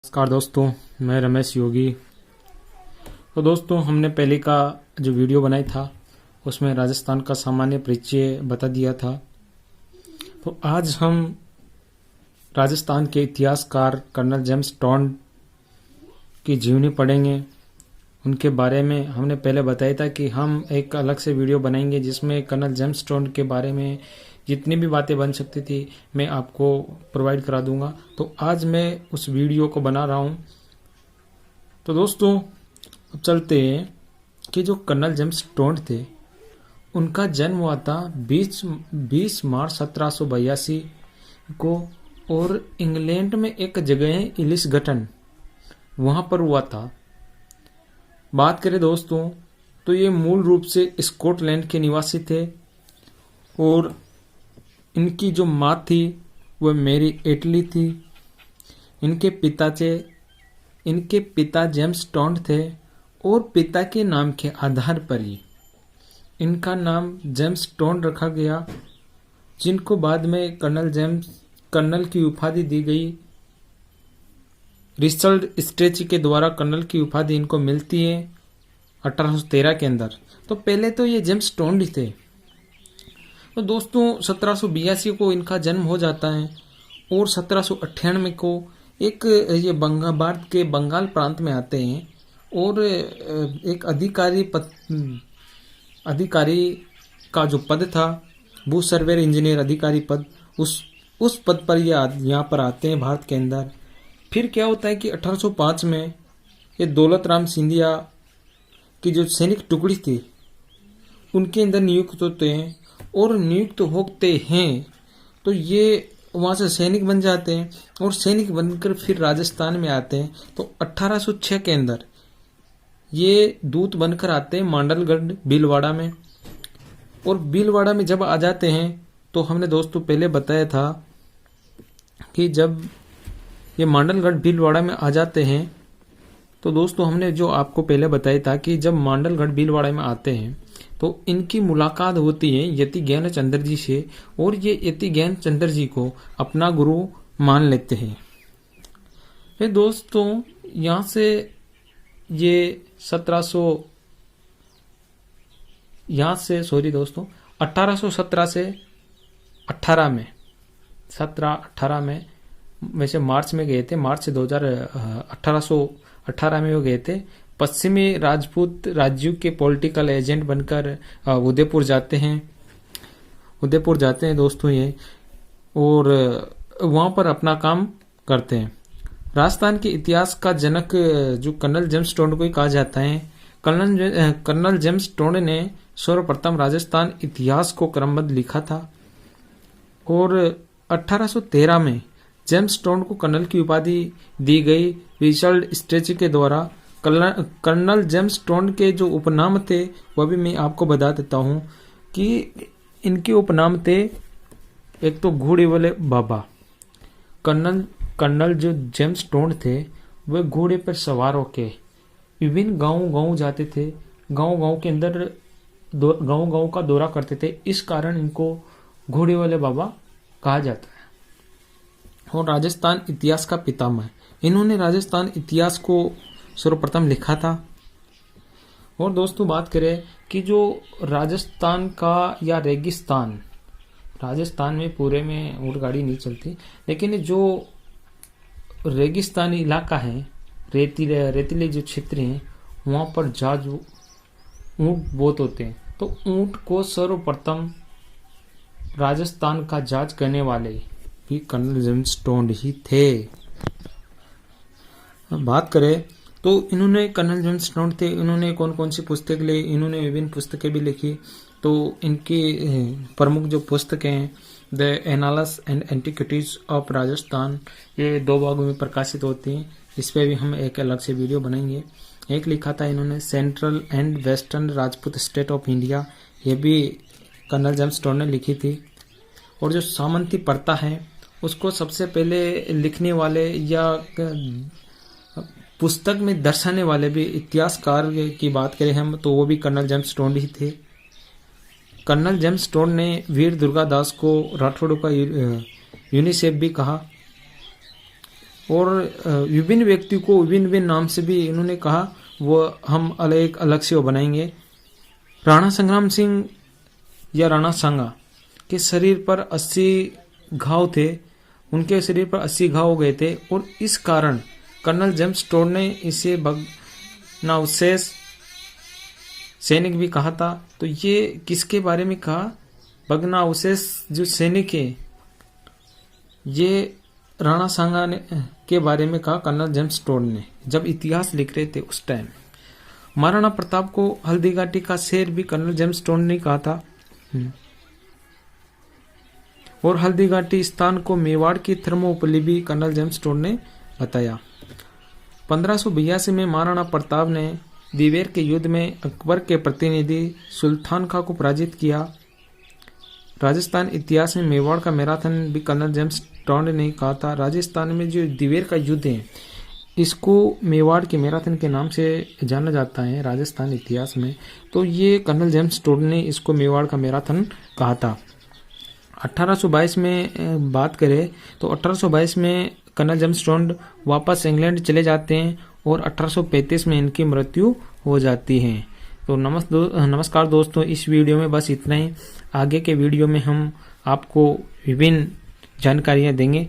नमस्कार दोस्तों, मैं रमेश योगी। तो दोस्तों, हमने पहले का जो वीडियो बनाई था उसमें राजस्थान का सामान्य परिचय बता दिया था। तो आज हम राजस्थान के इतिहासकार कर्नल जेम्स टोंड की जीवनी पढ़ेंगे। उनके बारे में हमने पहले बताया था कि हम एक अलग से वीडियो बनाएंगे जिसमें कर्नल जेम्स टोंड के बारे में जितनी भी बातें बन सकती थी मैं आपको प्रोवाइड करा दूंगा। तो आज मैं उस वीडियो को बना रहा हूं। तो दोस्तों, अब चलते हैं कि जो कर्नल जेम्स टोंड थे उनका जन्म हुआ था 20 मार्च 1782 को, और इंग्लैंड में एक जगह है इलिसगटन, वहां पर हुआ था। बात करें दोस्तों तो ये मूल रूप से स्कॉटलैंड के निवासी थे और इनकी जो माँ थी वह मैरी एटली थी। इनके पिता जेम्स टोंड थे और पिता के नाम के आधार पर ही इनका नाम जेम्स टोंड रखा गया, जिनको बाद में कर्नल की उपाधि दी गई। रिचर्ड स्ट्रेची के द्वारा कर्नल की उपाधि इनको मिलती है 1813 के अंदर। तो पहले तो ये जेम्स टोंड ही थे। तो दोस्तों 1782 को इनका जन्म हो जाता है और 1798 को एक ये भारत के बंगाल प्रांत में आते हैं और एक अधिकारी का जो पद था भू सर्वेयर इंजीनियर अधिकारी पद, उस पद पर ये यहाँ पर आते हैं भारत के अंदर। फिर क्या होता है कि 1805 में ये दौलत राम सिंधिया की जो सैनिक टुकड़ी थी उनके अंदर नियुक्त होते हैं, और नियुक्त होते हैं तो ये वहाँ से सैनिक बन जाते हैं और सैनिक बनकर फिर राजस्थान में आते हैं। तो 1806 के अंदर ये दूत बनकर आते हैं मांडलगढ़ भीलवाड़ा में, और भीलवाड़ा में जब आ जाते हैं तो हमने दोस्तों पहले बताया था कि जब ये मांडलगढ़ भीलवाड़ा में आ जाते हैं तो दोस्तों हमने जो आपको पहले बताया था कि जब मांडलगढ़ भीलवाड़ा में आते हैं तो इनकी मुलाकात होती है यति ज्ञान चंद्र जी से, और ये यति ज्ञान चंद्र जी को अपना गुरु मान लेते हैं। फिर दोस्तों यहाँ से ये 1817 से 18 में 18 में वैसे मार्च में गए थे, मार्च 1818 में वो गए थे। पश्चिमी राजपूत राज्यों के पॉलिटिकल एजेंट बनकर उदयपुर जाते हैं दोस्तों ये, और वहां पर अपना काम करते हैं। राजस्थान के इतिहास का जनक जो कर्नल जेम्स टोंड को ही कहा जाता है। कर्नल जेम्स टोंड ने सर्वप्रथम राजस्थान इतिहास को क्रमबद्ध लिखा था, और 1813 में जेम्स टोंड को कर्नल की उपाधि दी गई रिचर्ड स्ट्रेची के द्वारा। कर्नल जेम्स टोंड के जो उपनाम थे वह भी मैं आपको बता देता हूं कि इनके उपनाम थे, एक तो घोड़े वाले बाबा। कर्नल जो जेम्स टोंड थे वह घोड़े पर सवार होके विभिन्न गांव जाते थे, गांव के अंदर गांव का दौरा करते थे, इस कारण इनको घोड़े वाले बाबा कहा जाता है। और राजस्थान इतिहास का पितामह, इन्होंने राजस्थान इतिहास को सर्वप्रथम लिखा था। और दोस्तों बात करें कि जो राजस्थान का या रेगिस्तान, राजस्थान में पूरे में ऊंट गाड़ी नहीं चलती, लेकिन जो रेगिस्तानी इलाका है, रेतीले जो क्षेत्र हैं वहां पर जहाज ऊंट बहुत होते हैं। तो ऊंट को सर्वप्रथम राजस्थान का जहाज करने वाले भी कर्नल जेम्स टोंड ही थे। बात करें तो इन्होंने कर्नल जेम्स टोंड थे, इन्होंने कौन कौन सी पुस्तक ली, इन्होंने विभिन्न पुस्तकें भी लिखी। तो इनकी प्रमुख जो पुस्तकें हैं the एनालस and antiquities of Rajasthan, ये 2 भागों में प्रकाशित होती हैं। इस पर भी हम एक अलग से वीडियो बनाएंगे। एक लिखा था इन्होंने central and western Rajput state of India, ये भी कर्नल जेम्स टोंड ने लिखी थी। और जो सामंती प्रथा है उसको सबसे पहले लिखने वाले या पुस्तक में दर्शाने वाले भी इतिहासकार की बात करें हम तो वो भी कर्नल जेम्स टोंड ही थे। कर्नल जेम्स टोंड ने वीर दुर्गादास को राठौड़ों का यूनिसेफ भी कहा। और विभिन्न व्यक्ति को विभिन्न विभिन्न नाम से भी इन्होंने कहा, वो हम अलग से वो बनाएंगे। राणा संग्राम सिंह या राणा सांगा के शरीर पर 80 घाव थे, उनके शरीर पर 80 घाव हो गए थे और इस कारण कर्नल जेम्स टोड ने इसे भग्नावशेष सैनिक भी कहा था। तो ये किसके बारे में कहा? भग्नावशेष जो सैनिक है ये राणा सांगा ने के बारे में कहा कर्नल जेम्स टोड ने, जब इतिहास लिख रहे थे उस टाइम। महाराणा प्रताप को हल्दी घाटी का शेर भी कर्नल जेम्स टोड ने कहा था। और हल्दी घाटी स्थान को मेवाड़ की थर्मोपल्ली भी कर्नल जेम्स टोड ने बताया। 1582 में महाराणा प्रताप ने दिवेर के युद्ध में अकबर के प्रतिनिधि सुल्तान खां को पराजित किया। राजस्थान इतिहास में मेवाड़ का मैराथन भी कर्नल जेम्स टोड ने कहा था। राजस्थान में जो दिवेर का युद्ध है इसको मेवाड़ के मैराथन के नाम से जाना जाता है राजस्थान इतिहास में। तो ये कर्नल जेम्स टोड ने इसको मेवाड़ का मैराथन कहा था। 1822 में बात करें तो 1822 में कर्नल जेम्स टोड वापस इंग्लैंड चले जाते हैं और 1835 में इनकी मृत्यु हो जाती है। तो नमस्कार दोस्तों, इस वीडियो में बस इतना ही। आगे के वीडियो में हम आपको विभिन्न जानकारियां देंगे।